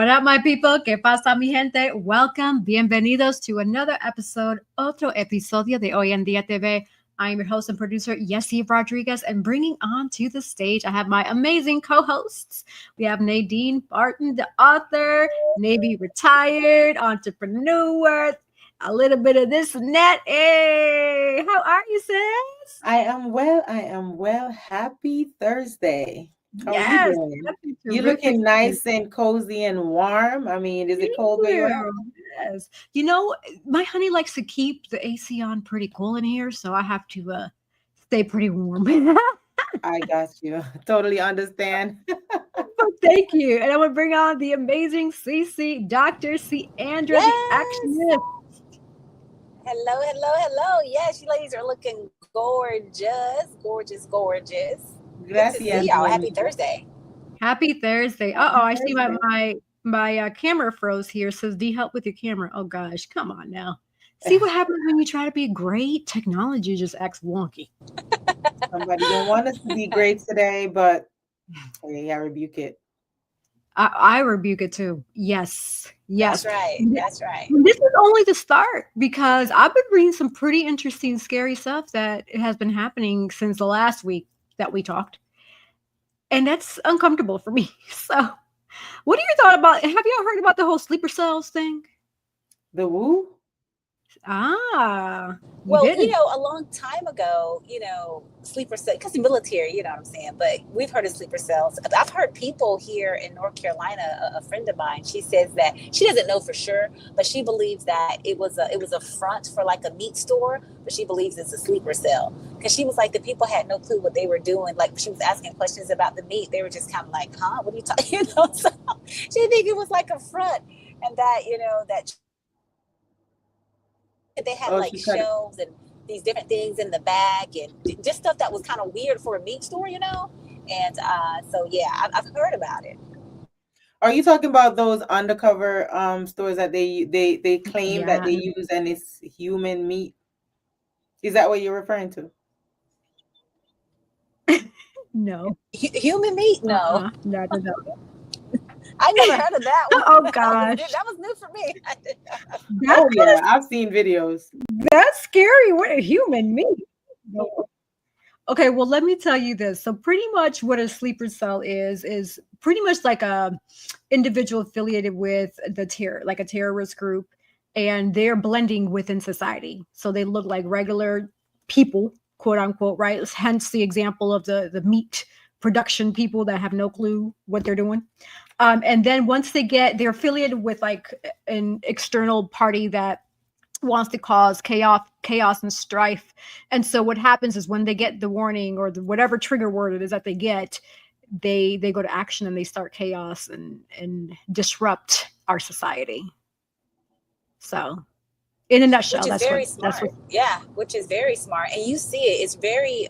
What up, my people? ¿Qué pasa, mi gente? Welcome. Bienvenidos to another episode, otro episodio de Hoy en Día TV. I am your host and producer, Yessie Rodriguez, and bringing on to the stage, I have my amazing co-hosts. We have Nadine Barton, the author, Navy retired, entrepreneur, a little bit of this and that. Hey, how are you, sis? I am well. Happy Thursday. How are you Yes, doing? happy You terrific looking nice and cozy and warm. I mean, is it cold where you are? Yes. You know, my honey likes to keep the AC on pretty cool in here, so I have to stay pretty warm. I got you. Totally understand. But thank you. And I want to bring on the amazing CC, Dr. C. Andra, the actionist. Hello. Yes, you ladies are looking gorgeous. Good to see Gracias. y'all. Happy Thursday. Happy Thursday. Uh-oh, I see my camera froze here. Says, D, help with your camera. Oh, gosh, come on now. See what happens when you try to be great? Technology just acts wonky. Somebody don't want us to be great today, but hey, I rebuke it. I rebuke it too. Yes. That's right. This is only the start because I've been reading some pretty interesting, scary stuff that has been happening since the last week that we talked. And that's uncomfortable for me. So, what are your thoughts about? Have y'all heard about the whole sleeper cells thing? The woo? Well, a long time ago, sleeper cells, because the military, you know what I'm saying? But we've heard of sleeper cells. I've heard people here in North Carolina, a friend of mine, she says that she doesn't know for sure, but she believes that it was a front for like a meat store, but she believes it's a sleeper cell. Because she was like, the people had no clue what they were doing. Like, she was asking questions about the meat. They were just kind of like, huh, what are you talking, So she think it was like a front. And that, that they had shelves and these different things in the back and just stuff that was kind of weird for a meat store, And so, yeah, I've heard about it. Are you talking about those undercover stores that they claim that they use and it's human meat? Is that what you're referring to? No. Human meat? No. No. I never heard of that one. Oh, gosh. That was new for me. Yeah, I've seen videos. That's scary. What a human meat. Okay, well, let me tell you this. So pretty much what a sleeper cell is pretty much like a individual affiliated with the terror, like a terrorist group, and they're blending within society. So they look like regular people, quote unquote, right? Hence the example of the meat production people that have no clue what they're doing. And then once they're affiliated with like an external party that wants to cause chaos and strife. And so what happens is when they get the warning or whatever trigger word it is that they get, they go to action and they start chaos and disrupt our society. So in a nutshell, which is very smart. Which is very smart. And you see it, it's very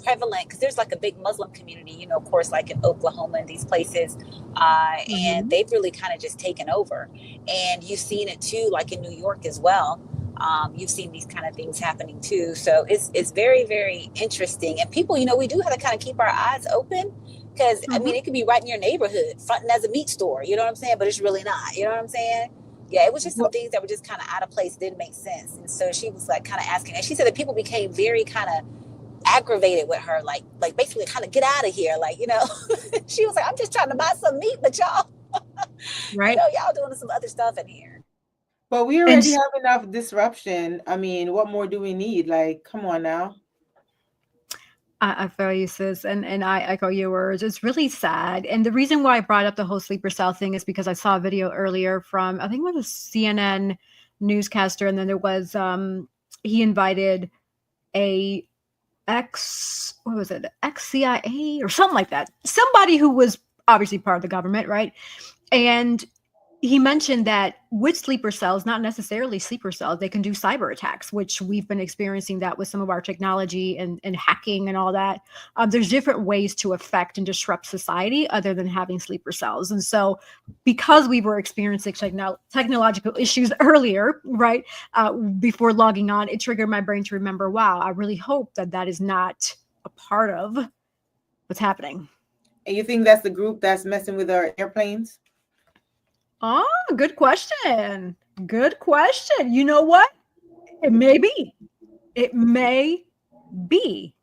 prevalent because there's like a big Muslim community, of course, like in Oklahoma and these places, and they've really kind of just taken over. And you've seen it too, like in New York as well. You've seen these kind of things happening too. So it's very, very interesting. And people, we do have to kind of keep our eyes open because I mean, it could be right in your neighborhood, fronting as a meat store. You know what I'm saying? But it's really not. You know what I'm saying? Yeah, it was just some things that were just kind of out of place, didn't make sense. And so she was like kind of asking, and she said that people became very kind of aggravated with her, like basically kind of get out of here, she was like, I'm just trying to buy some meat, but y'all right, y'all doing some other stuff in here. But we already have enough disruption. I mean, what more do we need? Like, come on now. I feel you, sis, and I echo your words. It's really sad. And the reason why I brought up the whole sleeper cell thing is because I saw a video earlier from, I think it was a CNN newscaster, and then there was he invited a ex-CIA or something like that. Somebody who was obviously part of the government, right? And he mentioned that with sleeper cells, not necessarily sleeper cells, they can do cyber attacks, which we've been experiencing that with some of our technology and hacking and all that. There's different ways to affect and disrupt society other than having sleeper cells. And so because we were experiencing technological issues earlier, right, before logging on, it triggered my brain to remember, wow, I really hope that is not a part of what's happening. And you think that's the group that's messing with our airplanes? Oh, good question. Good question. You know what? It may be. It may be.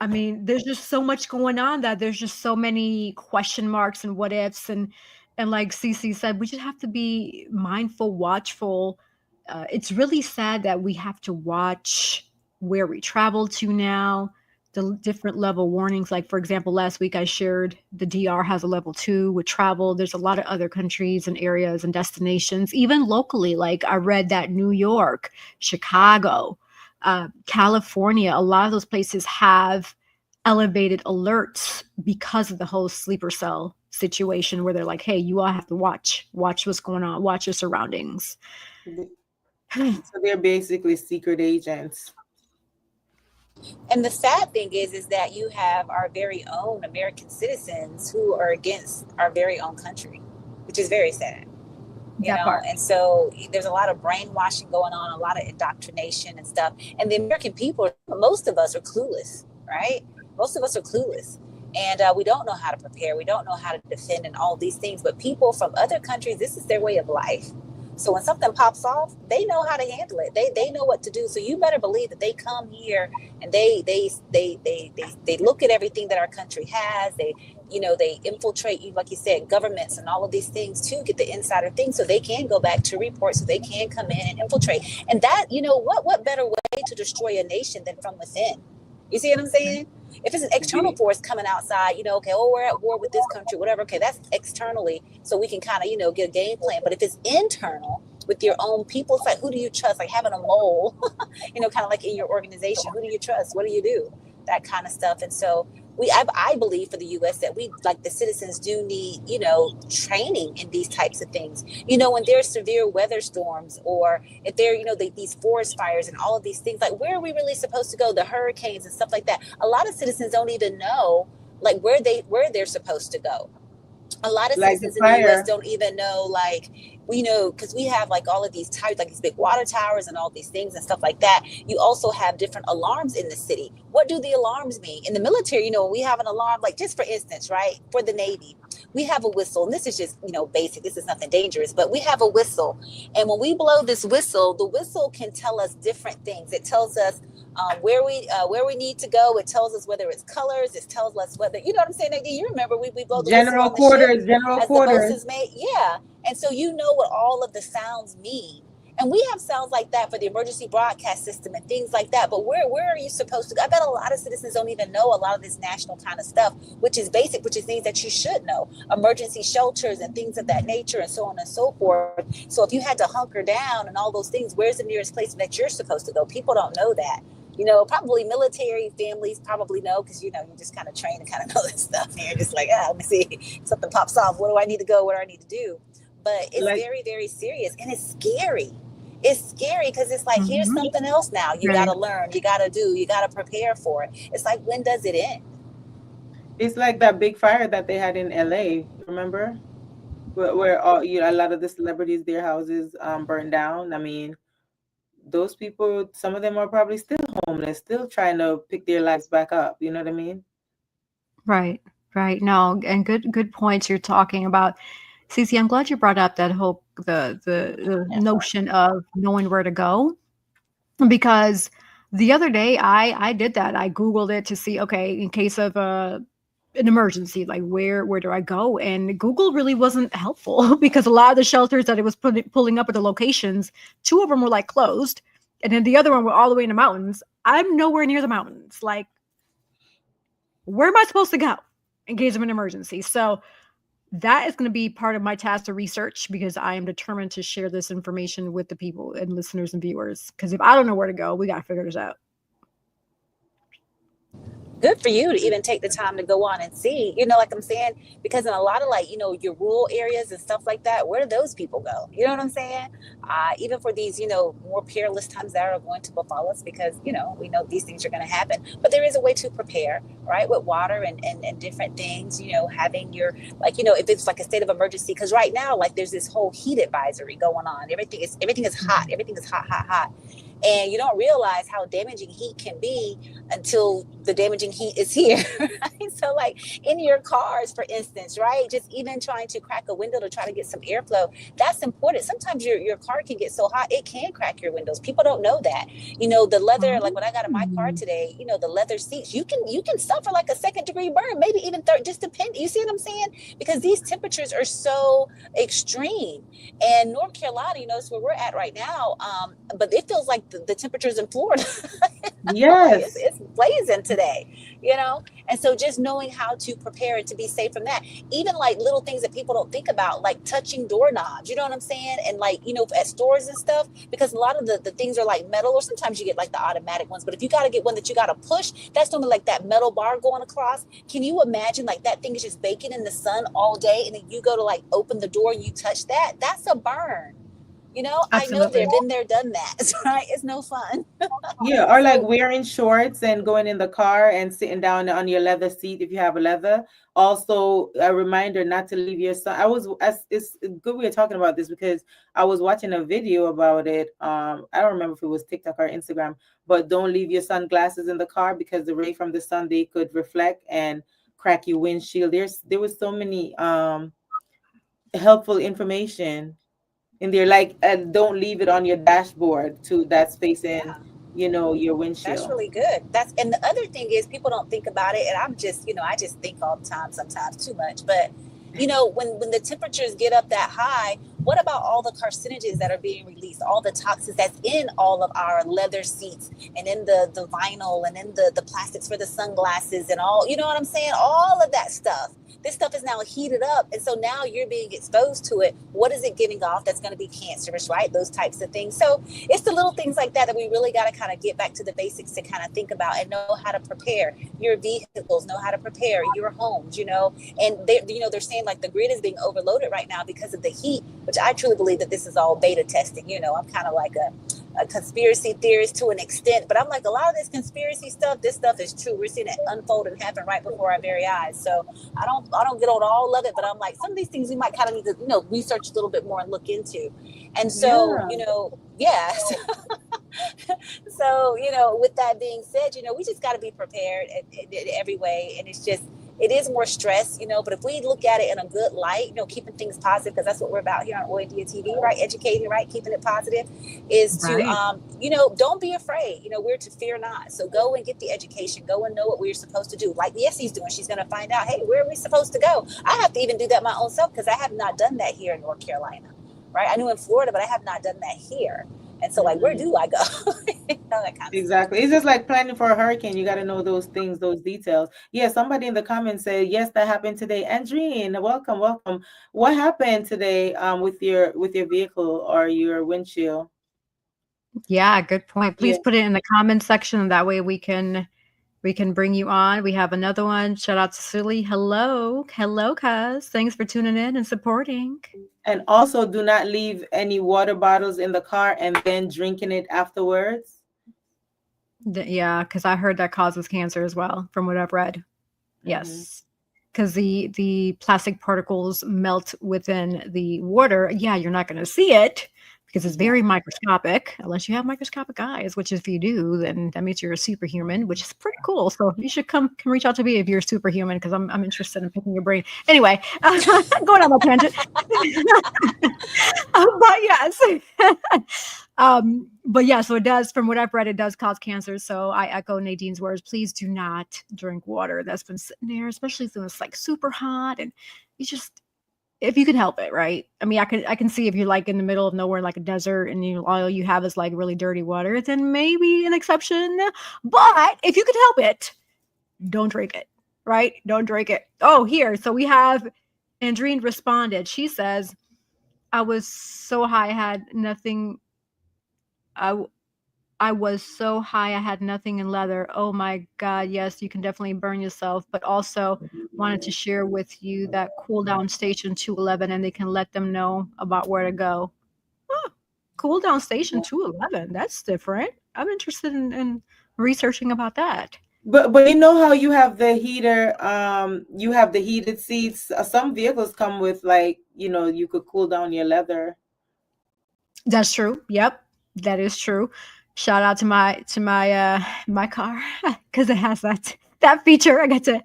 I mean, there's just so much going on that there's just so many question marks and what ifs and like Cece said, we just have to be mindful, watchful. It's really sad that we have to watch where we travel to now, the different level warnings. Like for example, last week I shared the DR has a level 2 with travel. There's a lot of other countries and areas and destinations, even locally. Like I read that New York, Chicago, California, a lot of those places have elevated alerts because of the whole sleeper cell situation where they're like, hey, you all have to watch what's going on, watch your surroundings. So they're basically secret agents. And the sad thing is that you have our very own American citizens who are against our very own country, which is very sad. And so there's a lot of brainwashing going on, a lot of indoctrination and stuff. And the American people, most of us are clueless, right? Most of us are clueless. And we don't know how to prepare. We don't know how to defend and all these things. But people from other countries, this is their way of life. So when something pops off, they know how to handle it. They know what to do. So you better believe that they come here and they look at everything that our country has. They infiltrate you, like you said, governments and all of these things to get the insider things so they can go back to report, so they can come in and infiltrate. And that, what better way to destroy a nation than from within? You see what I'm saying? If it's an external force coming outside, okay, we're at war with this country, whatever. Okay, that's externally, so we can kind of, get a game plan. But if it's internal with your own people, it's like, who do you trust? Like having a mole, kind of like in your organization. Who do you trust? What do you do? That kind of stuff. And so I believe for the U.S. that we, like the citizens, do need, training in these types of things. When there's severe weather storms, or if there, these forest fires and all of these things, like where are we really supposed to go? The hurricanes and stuff like that. A lot of citizens don't even know, like where they're supposed to go. A lot of citizens in the U.S. don't even know, like, because we have like all of these towers, like these big water towers and all these things and stuff like that. You also have different alarms in the city. What do the alarms mean? In the military, we have an alarm, like just for instance, right? For the Navy, we have a whistle, and this is just, basic. This is nothing dangerous, but we have a whistle. And when we blow this whistle, the whistle can tell us different things. It tells us where we need to go. It tells us whether it's colors. It tells us whether, you know what I'm saying, Nadine? You remember we blow the general whistle on the quarters, ship general as quarters. the boat is made. Yeah. And so you know what all of the sounds mean. And we have sounds like that for the emergency broadcast system and things like that. But where are you supposed to go? I bet a lot of citizens don't even know a lot of this national kind of stuff, which is basic, which is things that you should know. Emergency shelters and things of that nature and so on and so forth. So if you had to hunker down and all those things, where's the nearest place that you're supposed to go? People don't know that. Probably military families probably know, because, you just kind of train to kind of know this stuff. And you're just like, let me see, something pops off. Where do I need to go? What do I need to do? But it's very, very serious, and it's scary. It's scary because it's like, here's something else now. You got to learn, you got to do, you got to prepare for it. It's like, when does it end? It's like that big fire that they had in LA, remember? Where all, a lot of the celebrities, their houses burned down. I mean, those people, some of them are probably still homeless, still trying to pick their lives back up. You know what I mean? Right. No, and good points you're talking about. Cece, I'm glad you brought up that whole the notion of knowing where to go, because the other day I did that. I Googled it to see, okay, in case of an emergency, like where do I go? And Google really wasn't helpful because a lot of the shelters that it was pulling up at the locations, 2 of them were like closed, and then the other one were all the way in the mountains. I'm nowhere near the mountains. Like, where am I supposed to go in case of an emergency? So that is going to be part of my task to research, because I am determined to share this information with the people and listeners and viewers. Because if I don't know where to go, we got to figure this out. Good for you to even take the time to go on and see, like I'm saying, because in a lot of your rural areas and stuff like that, where do those people go? You know what I'm saying? Even for these, more peerless times that are going to befall us, because, we know these things are going to happen, but there is a way to prepare, right? With water and different things, having your, if it's like a state of emergency, because right now, like there's this whole heat advisory going on. Everything is hot. Everything is hot. And you don't realize how damaging heat can be until the damaging heat is here. Right? So like in your cars, for instance, right? Just even trying to crack a window to try to get some airflow, that's important. Sometimes your car can get so hot it can crack your windows. People don't know that. The leather, like when I got in my car Mm. today, the leather seats, you can suffer like a second-degree burn, maybe even third, just depend. You see what I'm saying? Because these temperatures are so extreme. And North Carolina, is where we're at right now. But it feels like the temperatures in Florida. Like Yes. it's blazing today, and so just knowing how to prepare and to be safe from that, even like little things that people don't think about, like touching doorknobs, you know what I'm saying? And like, at stores and stuff, because a lot of the things are like metal, or sometimes you get like the automatic ones, but if you got to get one that you got to push, that's normally like that metal bar going across. Can you imagine like that thing is just baking in the sun all day, and then you go to like open the door and you touch that? That's a burn. I know Absolutely. they've been there, done that. Right? It's no fun. Yeah, or like So wearing shorts and going in the car and sitting down on your leather seat if you have a leather. Also, a reminder not to leave your son. It's good we are talking about this because I was watching a video about it. I don't remember if it was TikTok or Instagram, but don't leave your sunglasses in the car because the ray from the sun they could reflect and crack your windshield. There was so many helpful information in there, like don't leave it on your dashboard too. That's facing, yeah. your That's windshield. really good. And the other thing is people don't think about it, and I'm just, I just think all the time, sometimes too much. But when the temperatures get up that high, what about all the carcinogens that are being released, all the toxins that's in all of our leather seats and in the vinyl and in the plastics for the sunglasses and all, you know what I'm saying? All of that stuff. This stuff is now heated up. And so now you're being exposed to it. What is it giving off that's going to be cancerous, right? Those types of things. So it's the little things like that we really got to kind of get back to the basics to kind of think about and know how to prepare your vehicles, know how to prepare your homes, and they're saying like the grid is being overloaded right now because of the heat, which I truly believe that this is all beta testing. I'm kind of like a conspiracy theorist to an extent, but I'm like, a lot of this conspiracy stuff, this stuff is true. We're seeing it unfold and happen right before our very eyes. So I don't get on all of it, but I'm like, some of these things we might kind of need to, research a little bit more and look into. And so, Yeah. yeah. So, with that being said, we just got to be prepared in every way. And it is more stress, but if we look at it in a good light, keeping things positive, because that's what we're about here on Oidia TV, right? Educating, right? Keeping it positive is to, Right. don't be afraid. We're to fear not. So go and get the education, go and know what we're supposed to do. Like Yessie's doing, she's going to find out, hey, where are we supposed to go? I have to even do that my own self because I have not done that here in North Carolina, right? I knew in Florida, but I have not done that here. And so, like, where Mhm. do I go? That kind of stuff. Exactly. It's just like planning for a hurricane. You got to know those things, those details. Yeah, somebody in the comments said, yes, that happened today. Andreen, welcome, welcome. What happened today with your vehicle or your windshield? Yeah, good point. Yeah. Please put it in the comments section. That way we can bring you on. We have another one. Shout out to Silly. Hello. Hello, cuz. Thanks for tuning in and supporting. And also do not leave any water bottles in the car and then drinking it afterwards. Yeah, because I heard that causes cancer as well, from what I've read. Hmm. Yes. Because the plastic particles melt within the water. Yeah, you're not going to see it because it's Yeah. very microscopic, unless you have microscopic eyes, which if you do, then that means you're a superhuman, which is pretty cool. So you should come reach out to me if you're a superhuman because I'm interested in picking your brain. Anyway, going on that tangent. But yes. But yeah, so it does, from what I've read, it does cause cancer. So I echo Nadine's words. Please do not drink water that's been sitting there, especially when it's like super hot and you just, if you can help it, right? I mean, I can see if you're like in the middle of nowhere, like a desert, and all you have is like really dirty water, then maybe an exception. But if you could help it, don't drink it, right? Don't drink it. Oh, here. So we have Andreen responded. She says, I was so high, I had nothing. I I was so high, I had nothing in leather. Oh my God, yes, you can definitely burn yourself. But also wanted to share with you that cool down station 211, and they can let them know about where to go. Huh, cool down station 211. That's different. I'm interested in researching about that. But you know how you have the heated seats. Some vehicles come with like, you could cool down your leather. That's true. Yep, that is true. Shout out to my my car because it has that. that feature. I get to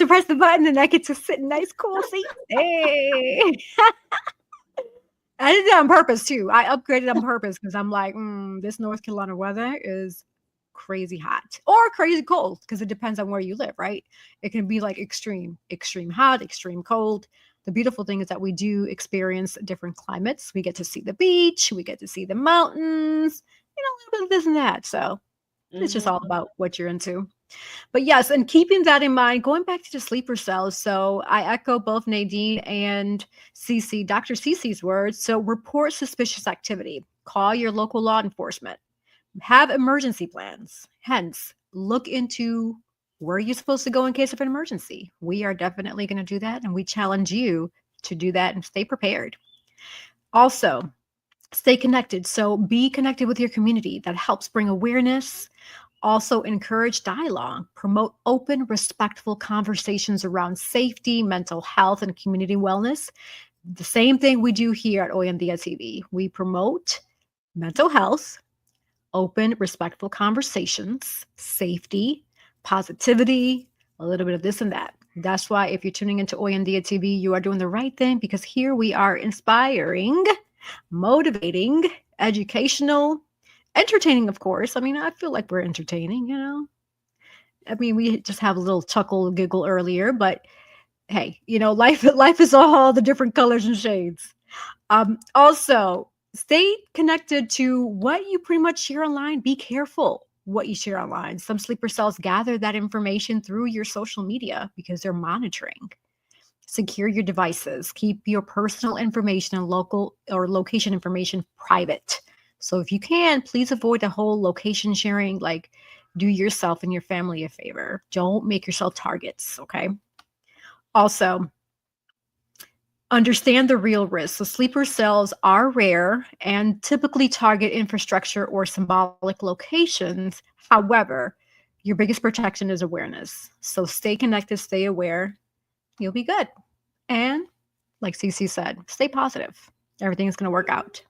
press the button and I get to sit in nice cool seats. Hey. I did that on purpose too. I upgraded on purpose because I'm like, this North Carolina weather is crazy hot or crazy cold because it depends on where you live, right? It can be like extreme hot, extreme cold. The beautiful thing is that we do experience different climates. We get to see the beach, we get to see the mountains, a little bit of this and that. So it's just all Hmm. about what you're into. But yes, and keeping that in mind, going back to the sleeper cells. So I echo both Nadine and CC, Dr. CC's words. So report suspicious activity, call your local law enforcement, have emergency plans. Hence, look into where you're supposed to go in case of an emergency. We are definitely going to do that, and we challenge you to do that and stay prepared. Also, stay connected. So be connected with your community. That helps bring awareness. Also, encourage dialogue, promote open, respectful conversations around safety, mental health, and community wellness. The same thing we do here at Oyandia TV. We promote mental health, open, respectful conversations, safety, positivity, a little bit of this and that. That's why if you're tuning into Oyandia TV, you are doing the right thing because here we are inspiring, motivating, educational, entertaining, of course. I mean, I feel like we're entertaining. I mean, we just have a little chuckle, giggle earlier, but hey, life is all the different colors and shades. Also, stay connected to what you pretty much share online. Be careful what you share online. Some sleeper cells gather that information through your social media because they're monitoring. Secure your devices. Keep your personal information and local or location information private. So if you can, please avoid the whole location sharing. Like, do yourself and your family a favor. Don't make yourself targets. Okay. Also, understand the real risk. So sleeper cells are rare and typically target infrastructure or symbolic locations. However, your biggest protection is awareness. So stay connected, stay aware. You'll be good. And like CC said, stay positive. Everything's going to work out.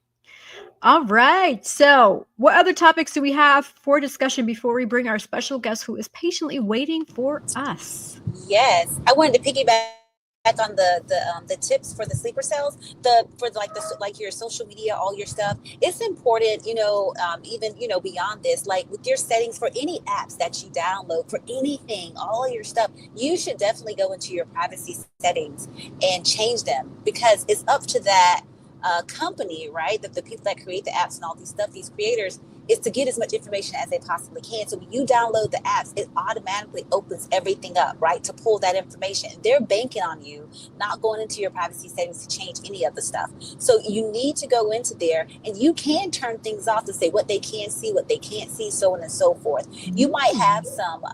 All right. So, what other topics do we have for discussion before we bring our special guest who is patiently waiting for us? Yes, I wanted to piggyback on the tips for the sleeper cells. For like your social media, all your stuff. It's important, even beyond this, like with your settings for any apps that you download for anything, all your stuff, you should definitely go into your privacy settings and change them because it's up to that company, right? The people that create the apps and all these stuff, these creators, is to get as much information as they possibly can. So when you download the apps, it automatically opens everything up, right? To pull that information. They're banking on you not going into your privacy settings to change any of the stuff. So you need to go into there and you can turn things off to say what they can see, what they can't see, so on and so forth. You might have some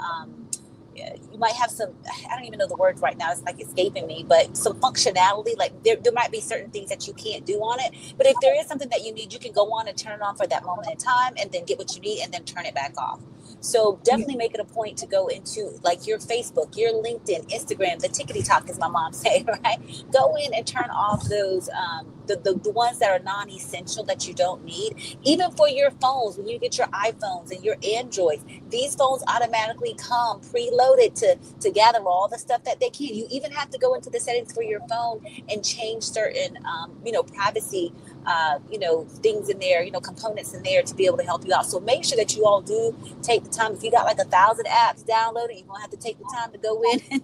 you might have some, I don't even know the words right now, it's like escaping me, but some functionality, like there might be certain things that you can't do on it, but if there is something that you need, you can go on and turn it on for that moment in time and then get what you need and then turn it back off. So definitely make it a point to go into like your Facebook, your LinkedIn, Instagram, the tickety talk, as my mom say, right? Go in and turn off those the ones that are non-essential that you don't need. Even for your phones, when you get your iPhones and your Androids, these phones automatically come preloaded to gather all the stuff that they can. You even have to go into the settings for your phone and change certain privacy things in there, components in there to be able to help you out. So make sure that you all do take the time. If you got like 1,000 apps downloaded, you're gonna have to take the time to go in and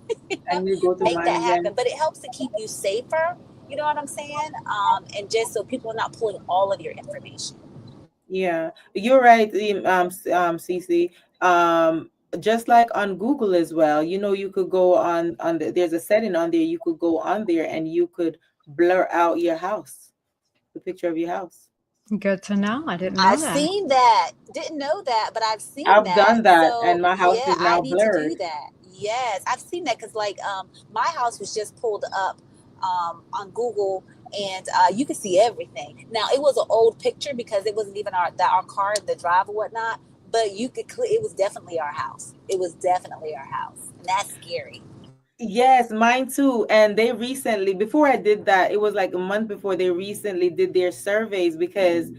And you go to make that manage them. happen. But it helps to keep you safer. You know what I'm saying? And just so people are not pulling all of your information. Yeah, you're right, Cece. Um, just like on Google as well, you could go there's a setting on there. You could go on there and you could blur out your house, the picture of your house. Good to know. I didn't I've know that. seen that. Didn't know that, but I've seen I've that. done that, and So my house yeah, is I now need to do blurred. that. Yes, I've seen that because like my house was just pulled up on Google, and you could see everything. Now it was an old picture because it wasn't even our car in the drive or whatnot. But you could it was definitely our house. It was definitely our house, and that's scary. Yes, mine too. And they recently, before I did that, it was like a month before they recently did their surveys because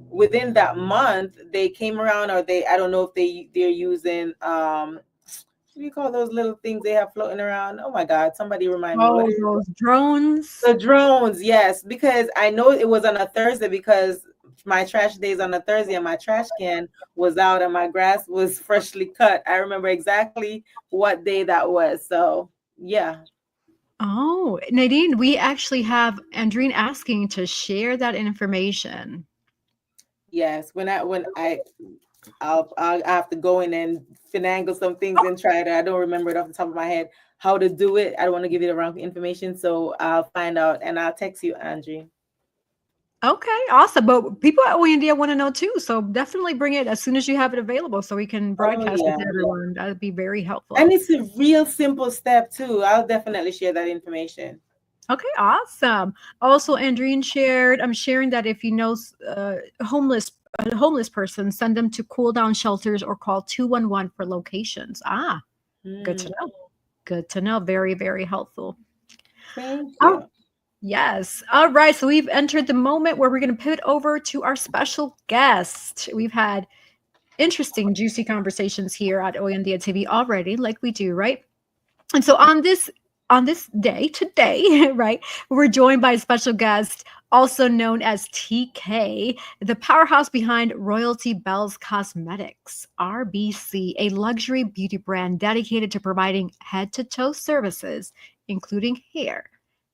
within that month they came around, or I don't know if they're using do you call those little things they have floating around? Oh my God, somebody remind me. What Oh, is those drones. the drones? Yes, because I know it was on a Thursday because my trash day is on a Thursday and my trash can was out and my grass was freshly cut. I remember exactly what day that was. So yeah, Oh, Nadine, we actually have Andrine asking to share that information. yes. I'll have to go in and finagle some things and try to. I don't remember it off the top of my head how to do it. I don't want to give you the wrong information, so I'll find out and I'll text you, Angie. Okay, awesome. But people at India want to know too. So definitely bring it as soon as you have it available so we can Oh broadcast it yeah, to everyone. That would be very and helpful. it's a real simple step too. I'll definitely share that information. Okay, awesome. Also, Andrine shared, I'm sharing that if you know a homeless person, send them to cool down shelters or call 211 for locations. Ah, good to Hmm. know. Good to know. Very, very helpful. Thank Oh, you. yes. All right. So we've entered the moment where we're going to pivot over to our special guest. We've had interesting, juicy conversations here at Oyandia TV already, like we do, right? And so on this day today, right, we're joined by a special guest, also known as TK, the powerhouse behind Royalty Bells Cosmetics, RBC, a luxury beauty brand dedicated to providing head to toe services, including hair,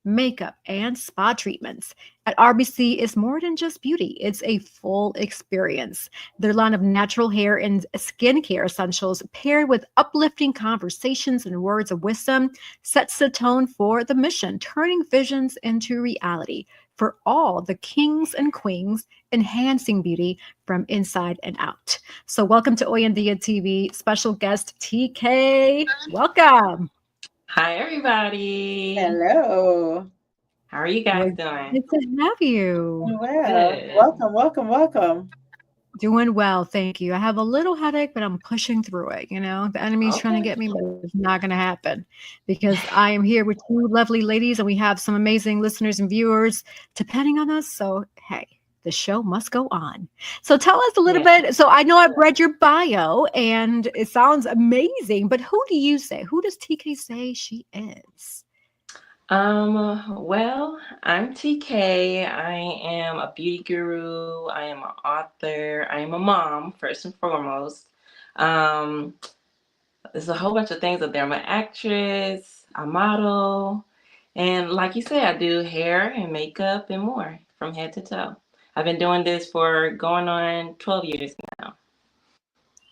makeup, and spa treatments. At RBC is more than just beauty, it's a full experience. Their line of natural hair and skincare essentials, paired with uplifting conversations and words of wisdom, sets the tone for the mission, turning visions into reality for all the kings and queens, enhancing beauty from inside and out. So, welcome to Oyandia TV special guest TK. Welcome. Hi, everybody. Hello. How are you We're guys doing? glad to have you. Well, Good. welcome, welcome, welcome. Doing well, thank you. I have a little headache, but I'm pushing through it. The enemy's trying to Okay. get me, but it's not going to happen because I am here with two lovely ladies and we have some amazing listeners and viewers depending on us. So, hey, the show must go on. So, tell us a little Yeah. bit. So, I know I've read your bio and it sounds amazing, but who do you say? Who does TK say she is? I'm TK. I am a beauty guru. I am an author. I am a mom, first and foremost. Um, there's a whole bunch of things up there. I'm an actress, a model, and like you said, I do hair and makeup and more from head to toe. I've been doing this for going on 12 years now.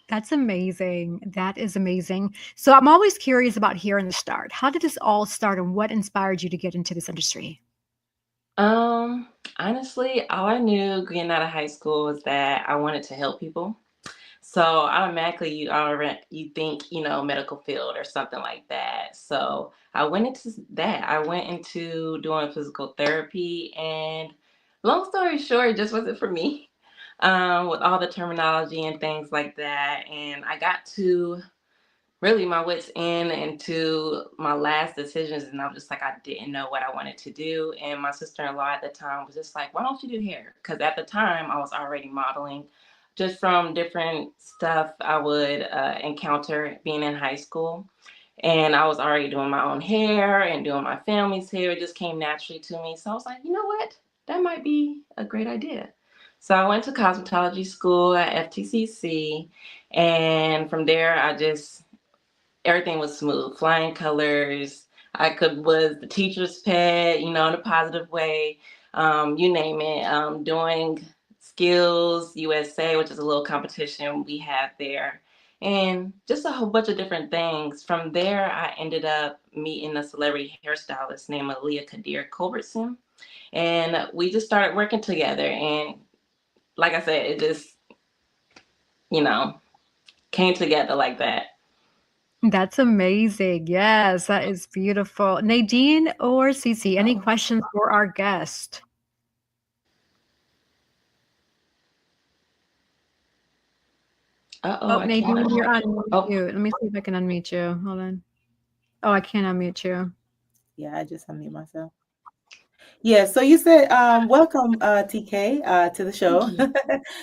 That's amazing. That is amazing. So I'm always curious about hearing the start. How did this all start and what inspired you to get into this industry? Um, Honestly, all I knew getting out of high school was that I wanted to help people. So automatically you think, medical field or something like that. So I went into that. I went into doing physical therapy, and long story short, it just wasn't for me. With all the terminology and things like that. And I got to really my wits end into my last decisions, and I was just like, I didn't know what I wanted to do. And my sister-in-law at the time was just like, why don't you do hair? Because at the time I was already modeling just from different stuff I would encounter being in high school, and I was already doing my own hair and doing my family's hair. It just came naturally to me. So I was like, you know what, that might be a great idea. So I went to cosmetology school at FTCC, and from there I just everything was smooth, flying colors. I could was the teacher's pet, in a positive way. You name it. Doing skills USA, which is a little competition we have there, and just a whole bunch of different things. From there, I ended up meeting a celebrity hairstylist named Aaliyah Kadir Culbertson, and we just started working together. And like I said, it just you know came together like that. That's amazing. Yes, that is beautiful. Nadine or Cece, any questions for our guest? Uh oh, Oh, I can't. Nadine, you're on Oh, mute. Let me see if I can unmute you. Hold on. Oh, I can't unmute you. Yeah, I just unmute myself. Yeah, so you said welcome TK to the Thank show. you.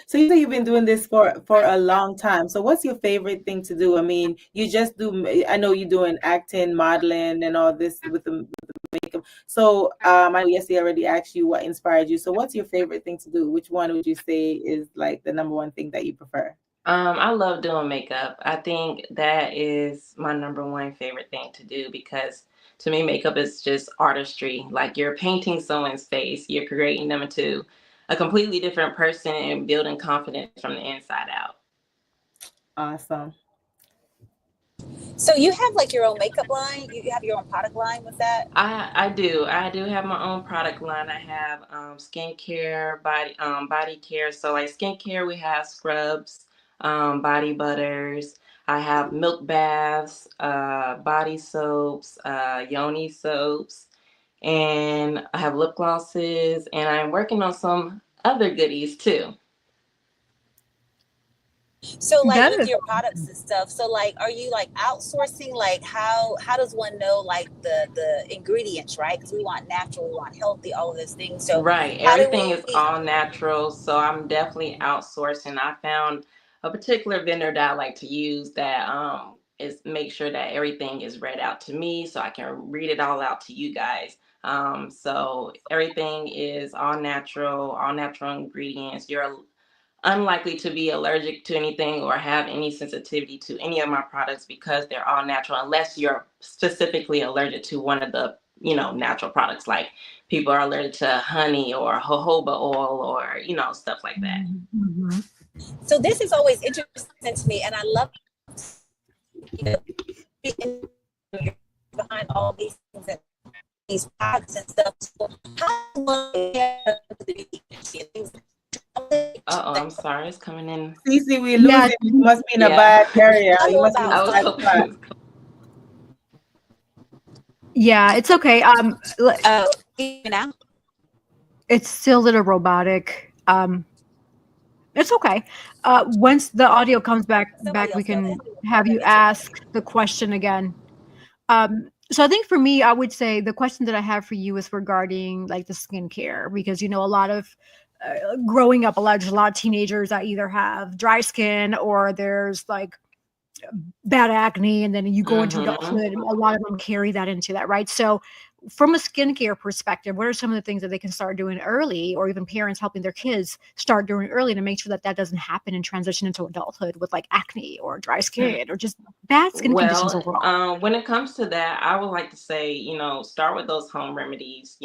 So you say you've been doing this for a long time. So what's your favorite thing to do? I mean, you just do I know you're doing acting, modeling and all this with the makeup. So I know yesterday I already asked you what inspired you. So what's your favorite thing to do? Which one would you say is like the number one thing that you prefer? I love doing makeup. I think that is my number one favorite thing to do because to me, makeup is just artistry. Like you're painting someone's face, you're creating them into a completely different person and building confidence from the inside out. Awesome. So you have like your own makeup line? You have your own product line with that? I do. I do have my own product line. I have skincare, body care. So like skincare, we have scrubs, body butters. I have milk baths, body soaps, yoni soaps, and I have lip glosses. And I'm working on some other goodies too. So like That with is your products and stuff, so like are you like outsourcing? Like how does one know like the ingredients, right? Because we want natural, we want healthy, all of those things. So Right. how do Everything is we all natural. So I'm definitely outsourcing. I found a particular vendor that I like to use that is make sure that everything is read out to me so I can read it all out to you guys. So everything is all natural ingredients. You're unlikely to be allergic to anything or have any sensitivity to any of my products because they're all natural unless you're specifically allergic to one of the natural products like people are allergic to honey or jojoba oil or stuff like that. mhm. so this is always interesting to me and I love to behind all these things and these products and stuff. So how does one Uh-oh, I'm sorry, it's coming in. Cece, we Yeah, losing. You must be in a Yeah. bad area. I You know must be in a about I was bad hoping it spot. was yeah, it's okay. now. It's still a little robotic. It's okay. Once the audio comes back, Somebody we else go can then. have you It's ask okay. the question again. So I think for me, I would say the question that I have for you is regarding like the skincare because a lot of growing up, there's a lot of teenagers that either have dry skin or there's like bad acne, and then you go into mm-hmm. adulthood, a lot of them carry that into that, right? So from a skincare perspective, what are some of the things that they can start doing early, or even parents helping their kids start doing early to make sure that that doesn't happen and transition into adulthood with like acne or dry skin or just bad skin conditions Well, overall? when it comes to that, I would like to say, start with those home remedies.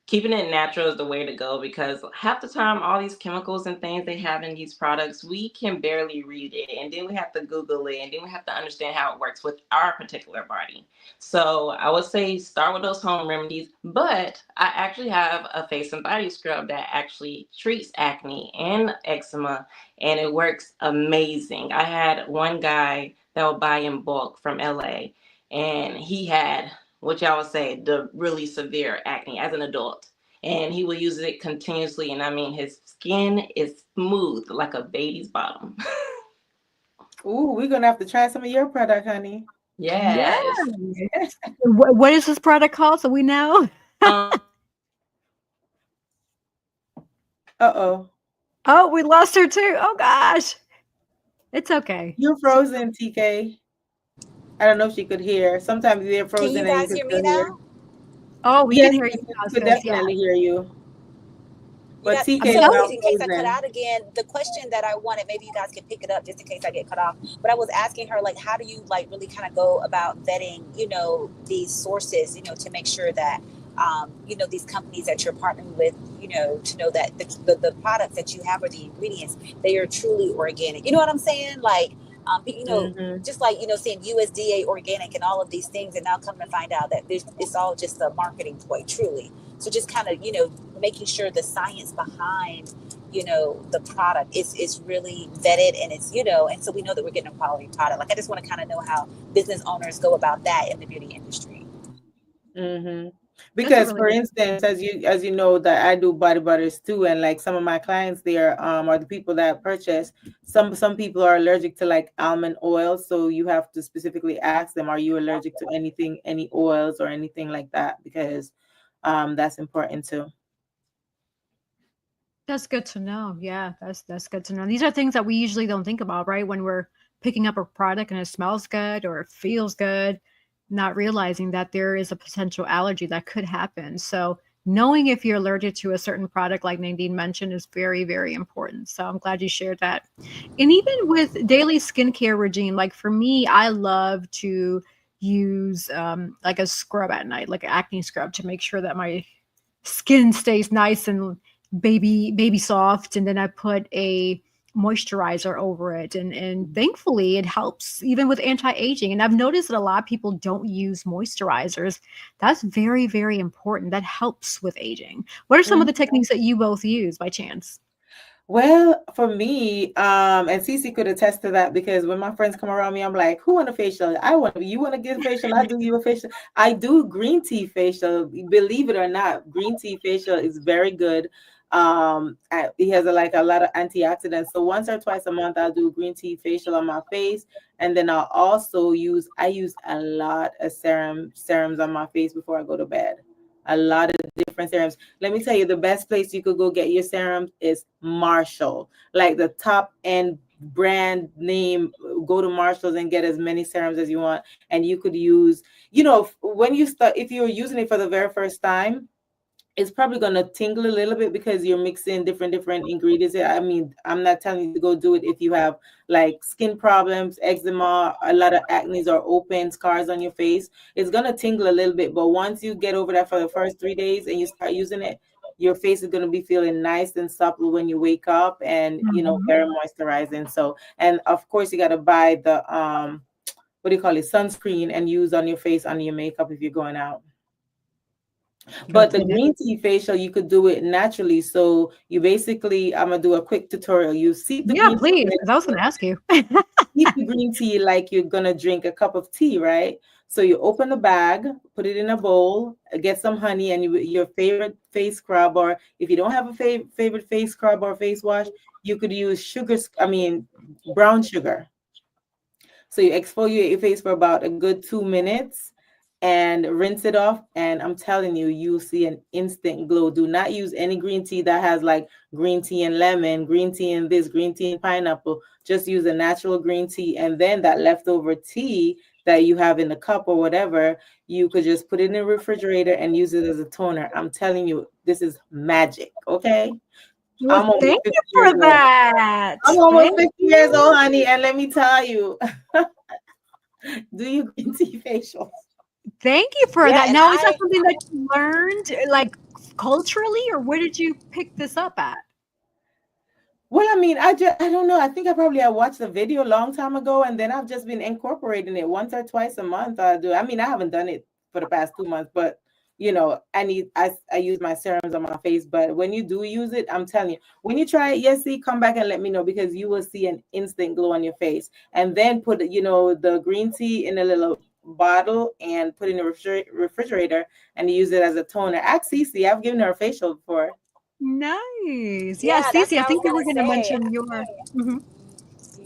Keeping it natural is the way to go because half the time all these chemicals and things they have in these products we can barely read it and then we have to google it and then we have to understand how it works with our particular body. So I would say start with those home remedies, but I actually have a face and body scrub that actually treats acne and eczema and it works amazing. I had one guy that would buy in bulk from LA and he had what y'all would say, the really severe acne as an adult. And he will use it continuously. And I mean, his skin is smooth like a baby's bottom. Ooh, we're gonna have to try some of your product, honey. Yeah. Yes. What is this product called? So we know. Uh-oh. Oh, we lost her too. Oh gosh. It's okay. You're frozen, TK. I don't know if she could hear. Sometimes they're Can you frozen and you guys can hear me still hear. now? Oh, we can Yes, hear you we now, could sis. Yeah. definitely hear you. You But got TK I'm is so telling now you. in case I cut frozen. out again, the question that I wanted, maybe you guys can pick it up just in case I get cut off. But I was asking her like, how do you like really kind of go about vetting, these sources, to make sure that, these companies that you're partnering with, to know that the products that you have or the ingredients, they are truly organic. You know what I'm saying? Like, Mm-hmm. just like saying USDA organic and all of these things, and now come to find out that it's all just a marketing ploy, truly. So just kind of making sure the science behind the product is really vetted and it's and so we know that we're getting a quality product. Like I just want to kind of know how business owners go about that in the beauty industry. Mm-hmm. That's a Because really for good. instance, as you know that I do body butters too, and like some of my clients there are the people that purchase. Some people are allergic to like almond oil, so you have to specifically ask them, are you allergic to anything, any oils or anything like that? Because That's important too. That's good to know. Yeah, that's good to know. These are things that we usually don't think about, right? When we're picking up a product and it smells good or it feels good, not realizing that there is a potential allergy that could happen. So knowing if you're allergic to a certain product, like Nadine mentioned, is very, very important. So I'm glad you shared that. And even with daily skincare regime, like for me, I love to use like a scrub at night, like an acne scrub, to make sure that my skin stays nice and baby soft, and then I put a moisturizer over it, and thankfully it helps even with anti-aging. And I've noticed that a lot of people don't use moisturizers. That's very, very important. That helps with aging. What are some of the techniques that you both use by chance? Well, for me, and Cece could attest to that because when my friends come around me, I'm like, "Who want a facial? I want. You want to get a facial? I do you a facial. I do green tea facial. Believe it or not, green tea facial is very good. It has like a lot of antioxidants. So once or twice a month, I'll do green tea facial on my face, and then I'll also use a lot of serums on my face before I go to bed. A lot of different serums. Let me tell you, the best place you could go get your serums is Marshall, like the top end brand name. Go to Marshalls and get as many serums as you want. And you could use, when you start, if you're using it for the very first time, it's probably going to tingle a little bit because you're mixing different ingredients. I mean, I'm not telling you to go do it if you have like skin problems, eczema, a lot of acne or open scars on your face. It's going to tingle a little bit, but once you get over that for the first 3 days and you start using it, your face is going to be feeling nice and supple when you wake up, and Mhm. very moisturizing. So, and of course you got to buy the what do you call it, sunscreen, and use on your face, on your makeup if you're going out. Good But the to know. green tea facial, you could do it naturally. So you basically, I'm gonna do a quick tutorial. You seep the Yeah, green tea, please, because I was going to ask you. seep the green tea like you're gonna drink a cup of tea, right? So you open the bag, put it in a bowl, get some honey, and your favorite face scrub, or if you don't have a favorite face scrub or face wash, you could use brown sugar. So you exfoliate your face for about a good 2 minutes and rinse it off. And I'm telling you, you'll see an instant glow. Do not use any green tea that has like green tea and lemon, green tea and this, green tea and pineapple. Just use a natural green tea. And then that leftover tea that you have in the cup or whatever, you could just put it in the refrigerator and use it as a toner. I'm telling you, this is magic. Okay. Well, I'm almost thank 50 you years for old. that. I'm almost Thank 50 years you. old, honey. And let me tell you, do you green tea facials? Thank you for Yeah, that. and Now, is that something that you learned, like, culturally, or where did you pick this up at? Well, I mean, I don't know. I think I watched the video a long time ago, and then I've just been incorporating it once or twice a month. I do. I mean, I haven't done it for the past 2 months, but I use my serums on my face. But when you do use it, I'm telling you, when you try it, yes, see, come back and let me know, because you will see an instant glow on your face. And then put the green tea in a little bottle and put it in the refrigerator and use it as a toner. Ask Cece, I've given her a facial before. Nice. Yeah, yeah, that's Cece, what I I was think you were gonna going to say. mention your. Mhm.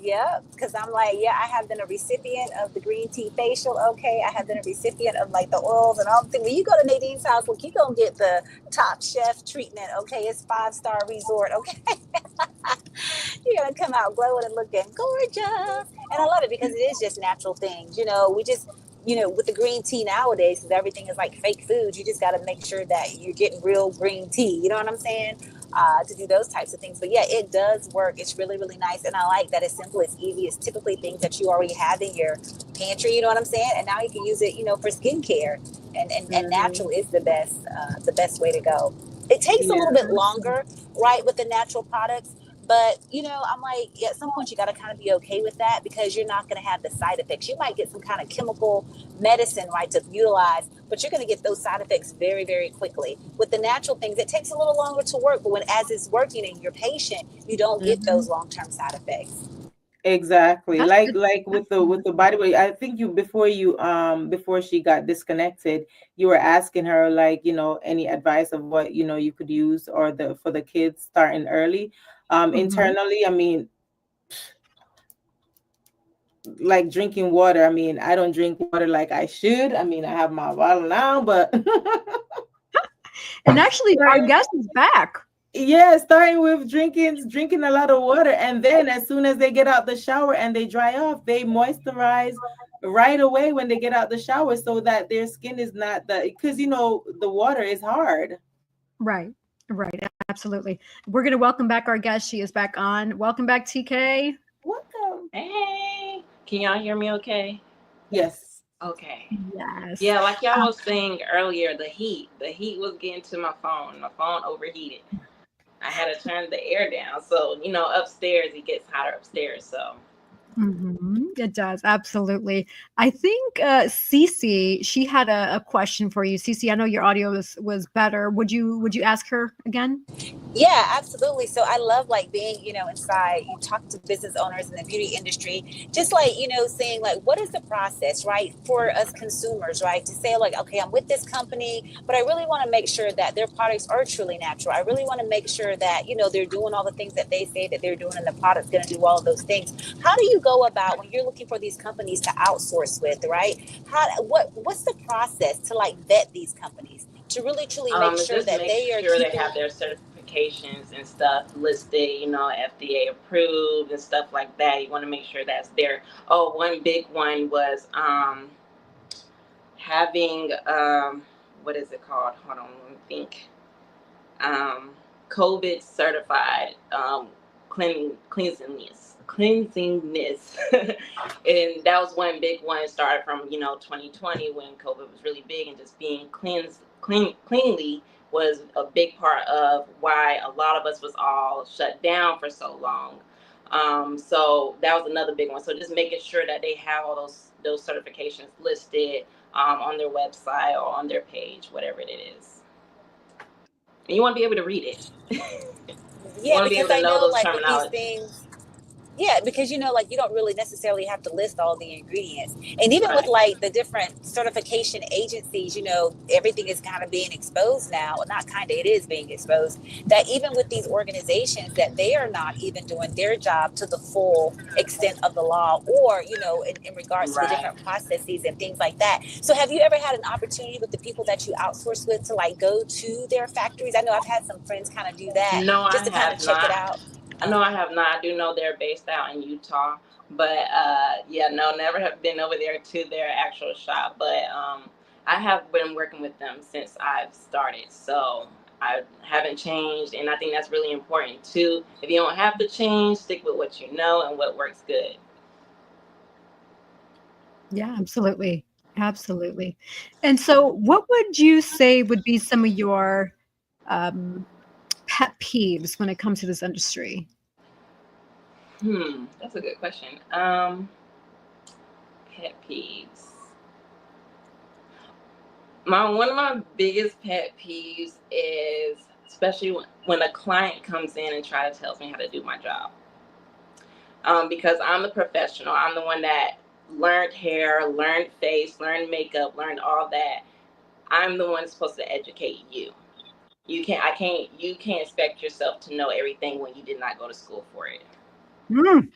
Yep, because I'm like, yeah, I have been a recipient of the green tea facial. Okay, I have been a recipient of like the oils and all the things. When you go to Nadine's house, look, you gonna get the top chef treatment. Okay, it's 5-star resort. Okay, you're gonna come out glowing and looking gorgeous. And I love it because it is just natural things. We just, with the green tea nowadays, because everything is like fake food, you just got to make sure that you're getting real green tea. You know what I'm saying? To do those types of things. But yeah, it does work. It's really, really nice. And I like that it's simple, it's easy. It's typically things that you already have in your pantry. You know what I'm saying? And now you can use it, for skincare. And natural Mhm. is the best way to go. It takes a little Yeah. bit longer, right, with the natural products. But I'm like, at some point you got to kind of be okay with that, because you're not going to have the side effects. You might get some kind of chemical medicine, right, to utilize, but you're going to get those side effects very, very quickly. With the natural things, it takes a little longer to work, but as it's working and you're patient, you don't get those Mhm. long term side effects. Exactly. That's Like good. like That's with the body weight. I think before she got disconnected, you were asking her like, any advice of what, you could use, or the for the kids starting early. Mhm. Internally, I mean, like drinking water. I mean, I don't drink water like I should. I mean, I have my bottle now, but And actually, our guest is back. Yeah, starting with drinking a lot of water, and then as soon as they get out the shower and they dry off, they moisturize right away when they get out the shower, so that their skin is not because the water is hard. Right. Right. Absolutely. We're going to welcome back our guest. She is back on. Welcome back, TK. Welcome. Hey, can y'all hear me okay? Yes. Okay. Yes. Yeah, like y'all was saying earlier, the heat was getting to my phone. My phone overheated. I had to turn the air down. So, upstairs, it gets hotter upstairs. So, It does. Absolutely. I think Cece, she had a question for you. Cece, I know your audio was better. Would you ask her again? Yeah, absolutely. So I love like being, inside, you talk to business owners in the beauty industry, just like, saying like, what is the process, right? For us consumers, right? To say like, okay, I'm with this company, but I really want to make sure that their products are truly natural. I really want to make sure that, they're doing all the things that they say that they're doing and the product's going to do all of those things. How do you go about when you're looking for these companies to outsource with, right? What's the process to like vet these companies? To really truly make sure just that make they are sure they keeping. have their certifications and stuff listed, FDA approved and stuff like that. You want to make sure that's there. Oh, one big one was having what is it called? Hold on, let me think. COVID certified cleansingness. And that was one big one. It started from 2020 when COVID was really big, and just being cleanly was a big part of why a lot of us was all shut down for so long. So that was another big one. So just making sure that they have all those certifications listed on their website or on their page, whatever it is. And you want to be able to read it. You Yeah, want to be able because to I know know those like with these terminology. things, yeah, because like you don't really necessarily have to list all the ingredients. And even with Right. like the different certification agencies, everything is kind of being exposed now. Well, not kind of, it is being exposed. That even with these organizations, that they are not even doing their job to the full extent of the law, or, in regards to the Right. different processes and things like that. So have you ever had an opportunity with the people that you outsource with to like go to their factories? I know I've had some friends kind of do that No, just I to kind of have check it not. out. No, I have not. I do know they're based out in Utah, but yeah, no, never have been over there to their actual shop. But I have been working with them since I've started, so I haven't changed, and I think that's really important too. If you don't have to change, stick with what you know and what works good. Yeah, absolutely. Absolutely. And so what would you say would be some of your um, pet peeves when it comes to this industry? That's a good question. Pet peeves. One of my biggest pet peeves is especially when a client comes in and try to tells me how to do my job. Because I'm the professional. I'm the one that learned hair, learned face, learned makeup, learned all that. I'm the one supposed to educate you. You can't expect yourself to know everything when you did not go to school for it.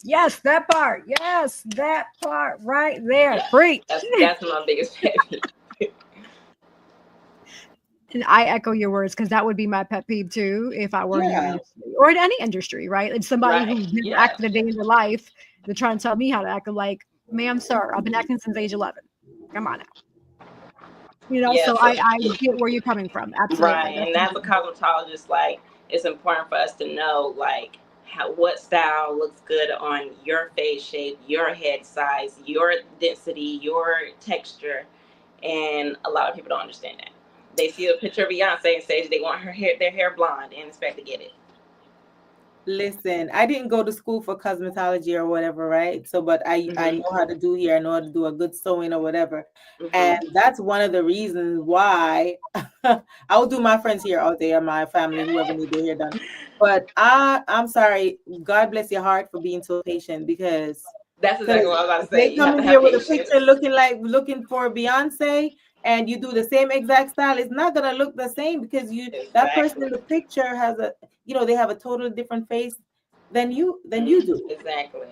Yes, that part. Yes, that part right there. Yeah, Preach. that's my biggest pet peeve. And I echo your words because that would be my pet peeve too if I were in your Yeah. industry or in any industry, right? It's somebody Right. who's never Yeah. acted a day in their life. They're trying to tell me how to act. I'm like, ma'am, sir, I've been acting since age 11. Come on now. Yeah. So So I get where you're coming from. Absolutely. right, That's and as a cosmetologist, like it's important for us to know like what style looks good on your face shape, your head size, your density, your texture, and a lot of people don't understand that. They see a picture of Beyonce and say they want their hair blonde and expect to get it. Listen, I didn't go to school for cosmetology or whatever, right? So, but I Mhm. know how to do hair. I know how to do a good sewing or whatever, and Mhm. that's one of the reasons why I will do my friends here out there, my family, whoever need their hair done. But I'm sorry. God bless your heart for being so patient, because That's exactly what I was about to say. they You come have in to have here with a picture patience. looking for Beyonce, and you do the same exact style. It's not gonna look the same, because that person in Exactly. the picture has they have a totally different face than you Mhm. do. Exactly.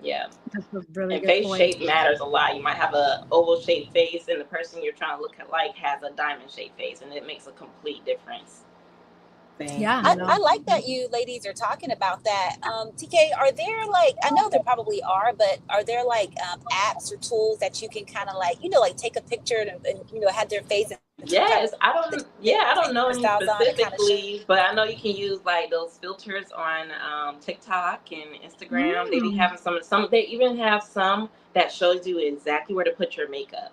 Yeah. That's a really And good face point. shape matters a lot. You might have a oval shaped face, and the person you're trying to look at like has a diamond shaped face, and it makes a complete difference. Thank Yeah, you. I no. like that you ladies are talking about that. TK, are there like, I know there probably are, but are there like apps or tools that you can kind of like, like take a picture and have their face and try to Yes, I don't. fit Yeah, I don't know any hairstyles on and kind of show. specifically, but I know you can use like those filters on TikTok and Instagram. They be Mm. having some. They even have some that shows you exactly where to put your makeup,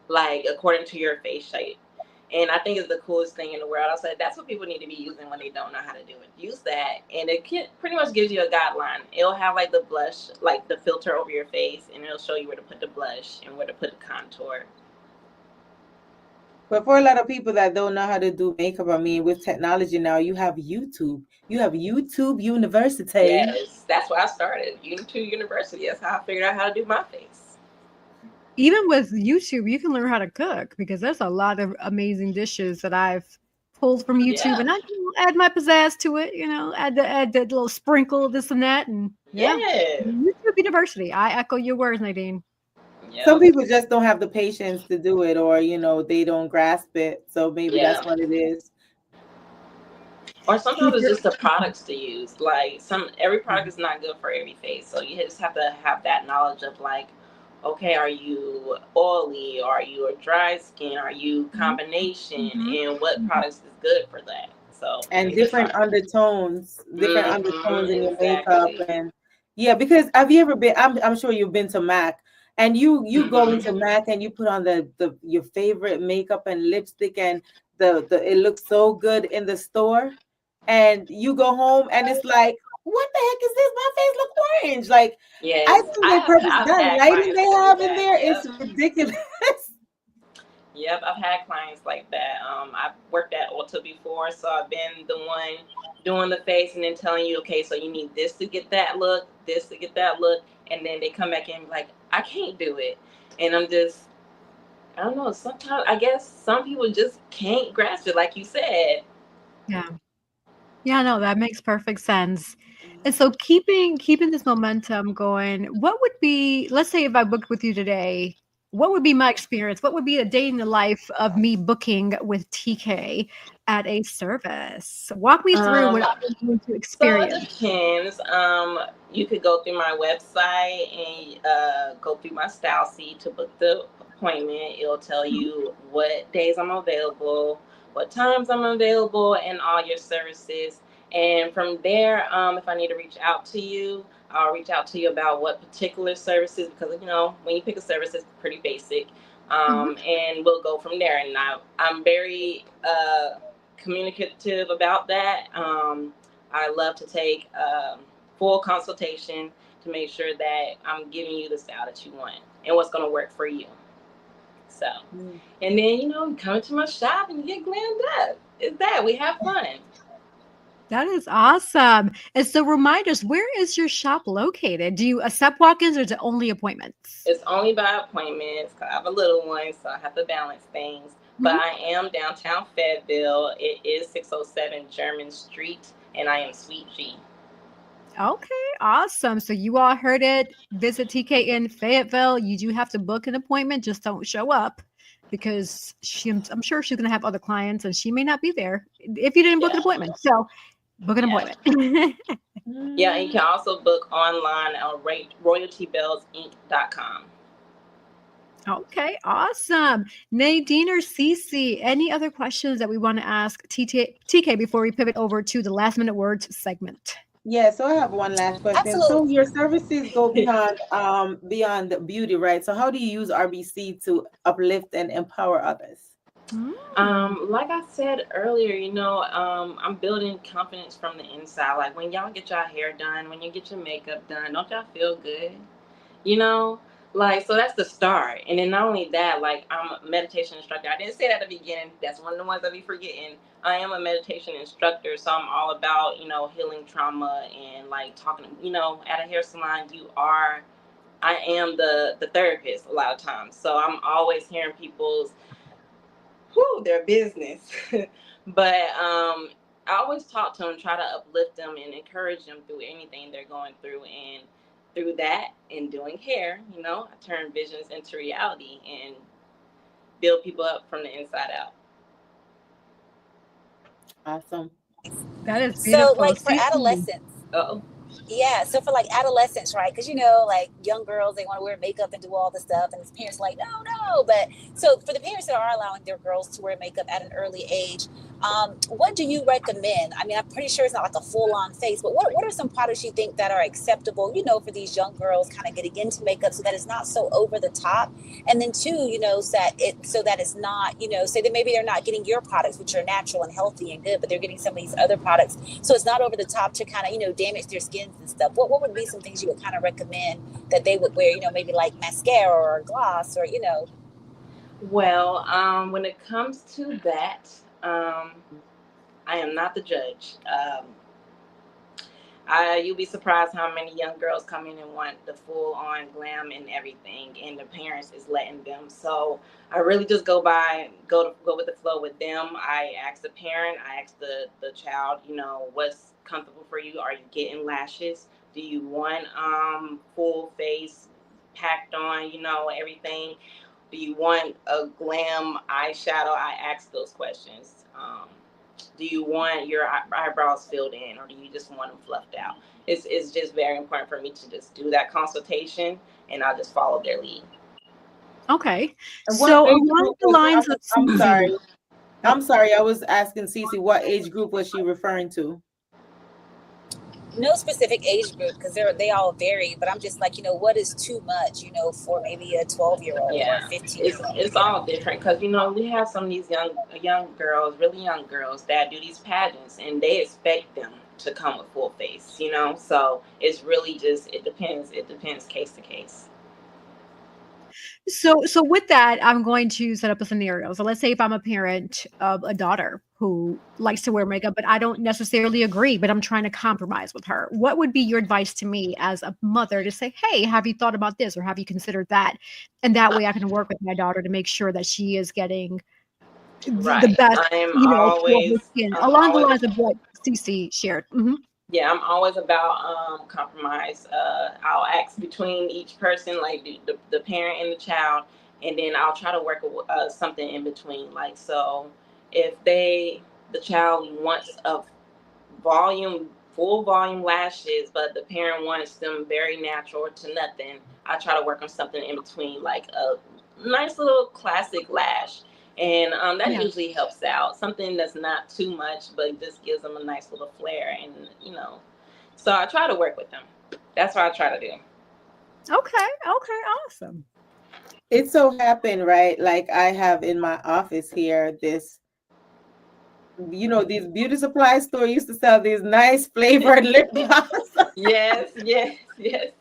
like according to your face shape. And I think it's the coolest thing in the world. I said that's what people need to be using when they don't know how to do it. Use that, and pretty much gives you a guideline. It'll have like the blush, like the filter over your face, and it'll show you where to put the blush and where to put the contour. But for a lot of people that don't know how to do makeup, I mean, with technology now, you have YouTube. You have YouTube University. Yes, that's where I started. YouTube University. That's how I figured out how to do my face. Even with YouTube, you can learn how to cook because there's a lot of amazing dishes that I've pulled from YouTube, Yeah, and I add my pizzazz to it. Add that little sprinkle of this and that, and yeah, yeah, YouTube University. I echo your words, Nadine. Some yep, people just don't have the patience to do it, or they don't grasp it. So maybe that's yeah. what it is. Or sometimes Keep it's your just the products to use. Like every product is not good for every face, so you just have to have that knowledge of like, okay, are you oily? Are you a dry skin? Are you Mhm, combination? mhm, And what mhm. products is good for that? So and you just different start. undertones in your makeup. Exactly. And yeah, because have you ever been, I'm sure you've been to Mac, and you go Mm-hmm. into Mac and you put on the your favorite makeup and lipstick, and the it looks so good in the store, and you go home and it's like, what the heck is this? My face look orange. Like, I Yes, think they purpose I've that had lighting clients they do have in that. there is Yep. ridiculous. Yep, I've had clients like that. I've worked at Ulta before, so I've been the one doing the face and then telling you, okay, so you need this to get that look, this to get that look, and then they come back in and be like, I can't do it, and I'm just, I don't know. Sometimes I guess some people just can't grasp it, like you said. Yeah. Yeah, no, that makes perfect sense. And so keeping this momentum going, what would be, let's say if I booked with you today, what would be my experience? What would be a day in the life of me booking with TK at a service? Walk me through what Um, I'm going to So it experience. depends. You could go through my website and go through my style sheet to book the appointment. It'll tell Mhm, you what days I'm available, what times I'm available, and all your services. And from there, if I need to reach out to you, I'll reach out to you about what particular services, because when you pick a service, it's pretty basic. mhm. And we'll go from there. And I'm very communicative about that. I love to take full consultation to make sure that I'm giving you the style that you want and what's going to work for you. So, Mm. and then, you come to my shop and you get glammed up. It's that. We have fun. That is awesome. And so remind us, where is your shop located? Do you accept walk-ins or is it only appointments? It's only by appointments 'cause I have a little one, so I have to balance things. But Mhm. I am downtown Fayetteville. It is 607 German Street, and I am Suite G. Okay, awesome. So you all heard it. Visit TK in Fayetteville. You do have to book an appointment. Just don't show up because I'm sure she's going to have other clients and she may not be there if you didn't book an Yeah. appointment. So book an Yeah. appointment. Yeah, and you can also book online on royaltybellsinc.com. Okay, awesome. Nadine or Cece, any other questions that we want to ask TK before we pivot over to the last minute words segment? Yeah, so I have one last question. So Absolutely. your services go beyond the beauty, right? So how do you use RBC to uplift and empower others? Like I said earlier, I'm building confidence from the inside. Like when y'all get your hair done, when you get your makeup done, don't y'all feel good? You know, like so that's the start. And then not only that, like I'm a meditation instructor. I didn't say that at the beginning. That's one of the ones I be forgetting. I am a meditation instructor, so I'm all about healing trauma and like talking. At a hair salon, I am the therapist a lot of times. So I'm always hearing people's their business. But I always talk to them, try to uplift them and encourage them through anything they're going through. And through that and doing hair, I turn visions into reality and build people up from the inside out. Awesome. That is So, beautiful. like for Cece. adolescents, Oh, yeah, so for like adolescents, right? Because like young girls, they want to wear makeup and do all the stuff, and his parents are like, no, no. But so for the parents that are allowing their girls to wear makeup at an early age, what do you recommend? I mean, I'm pretty sure it's not like a full on face, but what are some products you think that are acceptable, for these young girls kind of getting into makeup so that it's not so over the top, and then two, so that it's not, say that maybe they're not getting your products, which are natural and healthy and good, but they're getting some of these other products, so it's not over the top to kind of damage their skins and stuff. What would be some things you would kind of recommend that they would wear? Maybe like mascara or gloss or. well, when it comes to that, I am not the judge. You'll be surprised how many young girls come in and want the full on glam and everything, and the parents is letting them. So I really just go with the flow with them. I ask the parent, I ask the child, what's comfortable for you. Are you getting lashes? Do you want full face packed on, everything? Do you want a glam eyeshadow? I ask those questions. Do you want your eyebrows filled in, or do you just want them fluffed out? It's just very important for me to just do that consultation, and I'll just follow their lead. Okay. And what So age along group the was lines of I'm Cece. sorry. I'm sorry. I was asking Cece what age group was she referring to? No specific age group because they all vary, but I'm just like, what is too much, for maybe a 12-year-old or a Yeah, 15-year-old, it's all different because we have some of these young girls, really young girls that do these pageants, and they expect them to come with full face, So it's really just it depends. It depends case to case. So with that, I'm going to set up a scenario. So let's say if I'm a parent of a daughter who likes to wear makeup, but I don't necessarily agree, but I'm trying to compromise with her. What would be your advice to me as a mother to say, hey, have you thought about this or have you considered that? And that way I can work with my daughter to make sure that she is getting the Right. best, for her skin, I'm along the always lines of what CC shared. Yeah, I'm always about compromise. I'll ask between each person, like the parent and the child, and then I'll try to work something in between. Like, so if the child wants a volume, full volume lashes, but the parent wants them very natural to nothing, I try to work on something in between, like a nice little classic lash. And that Yeah. usually helps out. Something that's not too much, but just gives them a nice little flair. And, so I try to work with them. That's what I try to do. Okay. Okay. Awesome. It so happened, right? Like I have in my office here this, these beauty supply store used to sell these nice flavored lip gloss. Yes, yes, yes.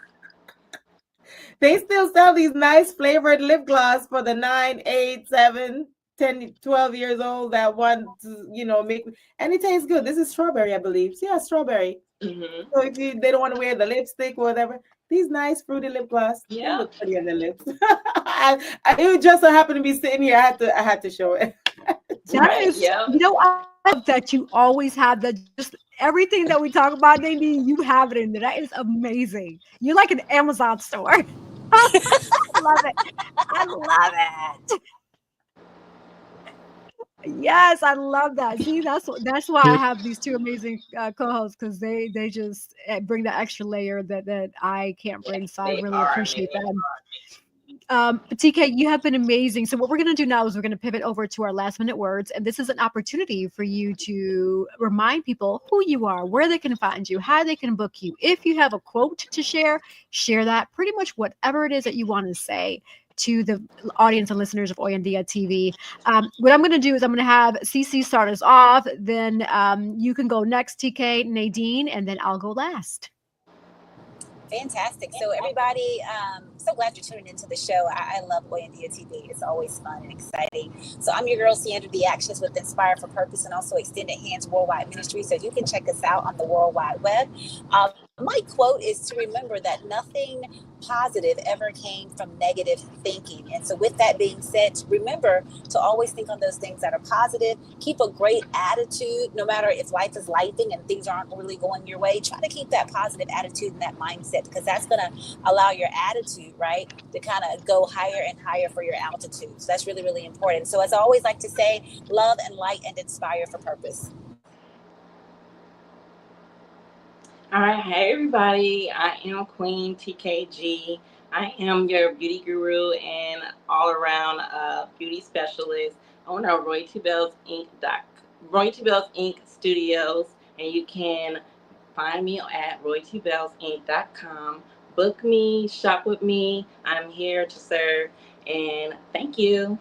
They still sell these nice flavored lip gloss for the 9, 8, 7, 10, 12 years old that want to, make, and it tastes good. This is strawberry, I believe. So yeah, strawberry. Mm-hmm. So if they don't want to wear the lipstick or whatever, these nice fruity lip gloss, they Yeah. look pretty on the lips. It just so happened to be sitting here. I had to show it. That Right. is, Yeah. I love that you always have that. Just everything that we talk about, Nadine, you have it in there. That is amazing. You're like an Amazon store. I love it. I love it. Yes, I love that. See, that's why I have these two amazing co-hosts because they just bring that extra layer that I can't bring. So I They really are appreciate amazing. that. But TK, you have been amazing. So what we're going to do now is we're going to pivot over to our last minute words. And this is an opportunity for you to remind people who you are, where they can find you, how they can book you. If you have a quote to share that, pretty much whatever it is that you want to say to the audience and listeners of Oyandia TV. What I'm going to do is I'm going to have CC start us off. Then you can go next, TK, Nadine, and then I'll go last. Fantastic. So everybody, so glad you're tuning into the show. I love Oyandia TV. It's always fun and exciting. So I'm your girl, Sandra the Actions with Inspire for Purpose and also Extended Hands Worldwide Ministry. So you can check us out on the World Wide Web. My quote is to remember that nothing positive ever came from negative thinking. And so, with that being said, remember to always think on those things that are positive. Keep a great attitude, no matter if life is lifing and things aren't really going your way. Try to keep that positive attitude and that mindset, because that's going to allow your attitude, right, to kind of go higher and higher for your altitude. So, that's really, really important. So, as I always like to say, love and light and inspire for purpose. All right, hey everybody, I am Queen TKG. I am your beauty guru and all around beauty specialist, owner of Royalty Bells Inc. Studios, and you can find me at royaltybellsinc.com. Book me, shop with me. I'm here to serve, and thank you.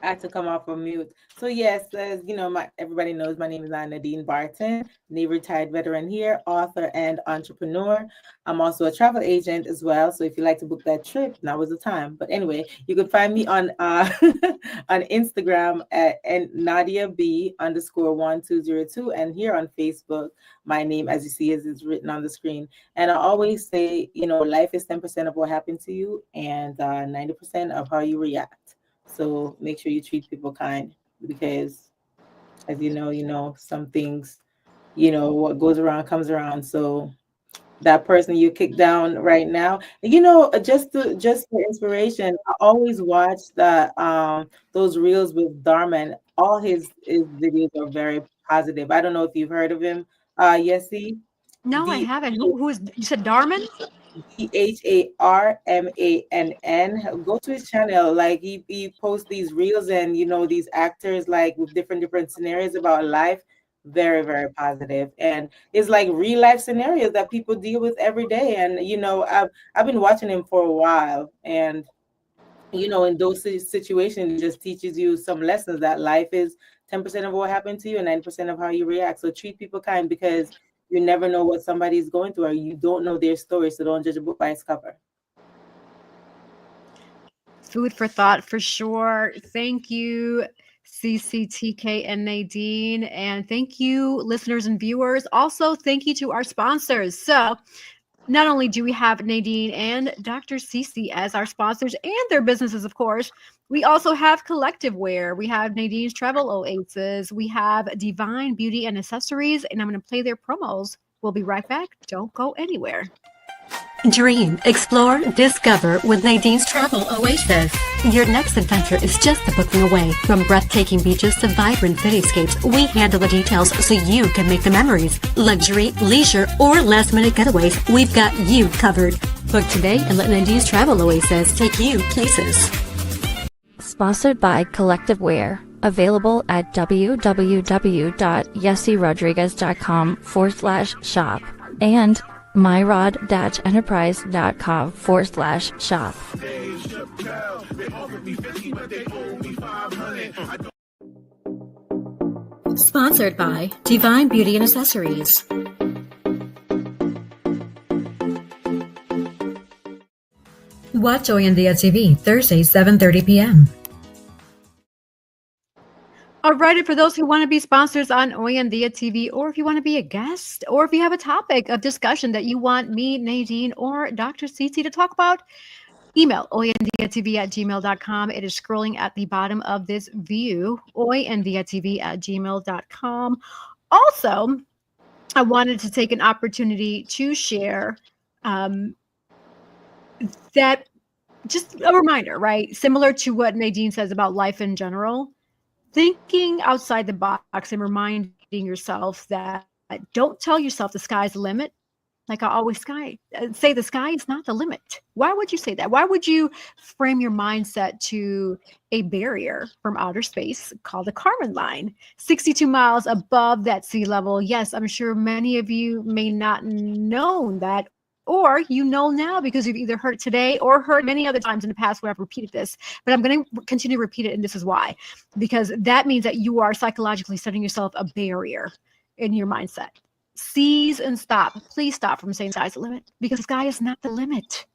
I had to come off of mute. So yes, as you know, everybody knows my name is Nadine Barton, Navy retired veteran here, author and entrepreneur. I'm also a travel agent as well. So if you like to book that trip, now is the time. But anyway, you can find me on on Instagram at Nadia B _1202, and here on Facebook, my name, as you see, is written on the screen. And I always say, life is 10% of what happened to you, and 90% of how you react. So make sure you treat people kind, because as you know, some things, what goes around comes around. So that person you kick down right now, just for inspiration, I always watch those reels with Darman. All his videos are very positive. I don't know if you've heard of him. Yessie. No, I haven't. Who is, you said Darman? Dharmann. Go to his channel. Like he posts these reels, and these actors, like with different scenarios about life. Very, very positive, and it's like real life scenarios that people deal with every day. And I've been watching him for a while, and in those situations, it just teaches you some lessons that life is 10% of what happened to you and 90% of how you react. So treat people kind, because you never know what somebody's going through, or you don't know their story. So don't judge a book by its cover. Food for thought for sure. Thank you, CCTK and Nadine. And thank you, listeners and viewers. Also, thank you to our sponsors. So, not only do we have Nadine and Dr. Cece as our sponsors and their businesses, of course, we also have Collective Wear. We have Nadine's Travel Oasis. We have Divine Beauty and Accessories, and I'm going to play their promos. We'll be right back. Don't go anywhere. Dream, explore, discover with Nadine's Travel Oasis. Your next adventure is just a booking away. From breathtaking beaches to vibrant cityscapes, we handle the details so you can make the memories. Luxury, leisure, or last-minute getaways, we've got you covered. Book today and let Nadine's Travel Oasis take you places. Sponsored by Collective Wear. Available at www.yessierodriguez.com/shop and myrod-enterprise.com/shop. Sponsored by Divine Beauty and Accessories. Watch Oyandia TV Thursdays 7:30 p.m. All right, and for those who want to be sponsors on Oyandia TV, or if you want to be a guest, or if you have a topic of discussion that you want me, Nadine, or Dr. Cece to talk about, email oyandiatv@gmail.com. It is scrolling at the bottom of this view, oyandiatv@gmail.com. Also, I wanted to take an opportunity to share that, just a reminder, right? Similar to what Nadine says about life in general. Thinking outside the box and reminding yourself that don't tell yourself the sky's the limit. Like I always say, the sky is not the limit. Why would you say that? Why would you frame your mindset to a barrier from outer space called the Kármán line, 62 miles above that sea level? Yes, I'm sure many of you may not know that, or you know now because you've either heard it today or heard many other times in the past where I've repeated this, but I'm going to continue to repeat it, and this is why. Because that means that you are psychologically setting yourself a barrier in your mindset. Seize and stop. Please stop from saying sky's the limit, because the sky is not the limit.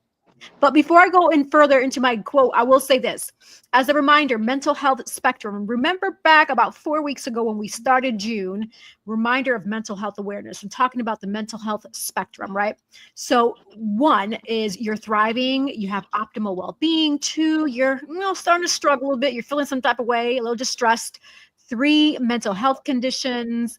But before I go in further into my quote, I will say this. As a reminder, mental health spectrum. Remember back about 4 weeks ago when we started June, reminder of mental health awareness. I'm talking about the mental health spectrum, right? So 1 is you're thriving, you have optimal well-being. 2, you're starting to struggle a little bit, you're feeling some type of way, a little distressed. 3, mental health conditions.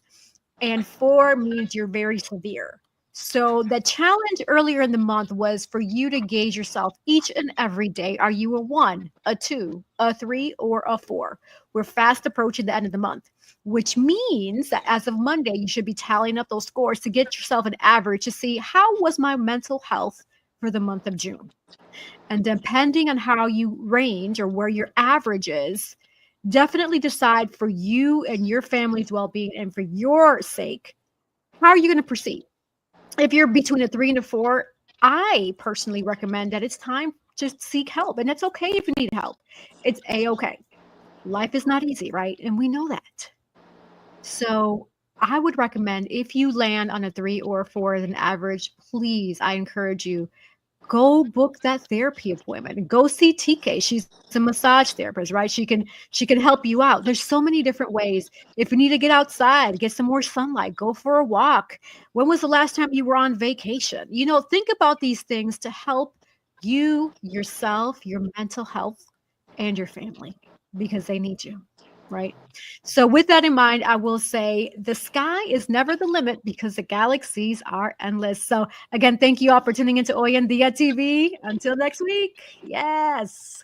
And 4 means you're very severe. So the challenge earlier in the month was for you to gauge yourself each and every day. Are you a 1, a 2, a 3, or a 4? We're fast approaching the end of the month, which means that as of Monday, you should be tallying up those scores to get yourself an average to see how was my mental health for the month of June. And depending on how you range or where your average is, definitely decide for you and your family's well-being and for your sake, how are you going to proceed? If you're between a 3 and a 4, I personally recommend that it's time to seek help. And it's okay if you need help. It's a-okay. Life is not easy, right? And we know that. So I would recommend if you land on a 3 or a 4 as an average, please, I encourage you, go book that therapy appointment. Go see TK. She's a massage therapist, right? She can help you out. There's so many different ways. If you need to get outside, get some more sunlight, go for a walk. When was the last time you were on vacation? Think about these things to help you, yourself, your mental health, and your family because they need you, right? So with that in mind, I will say the sky is never the limit because the galaxies are endless. So again, thank you all for tuning into Hoy en Dia TV. Until next week. Yes.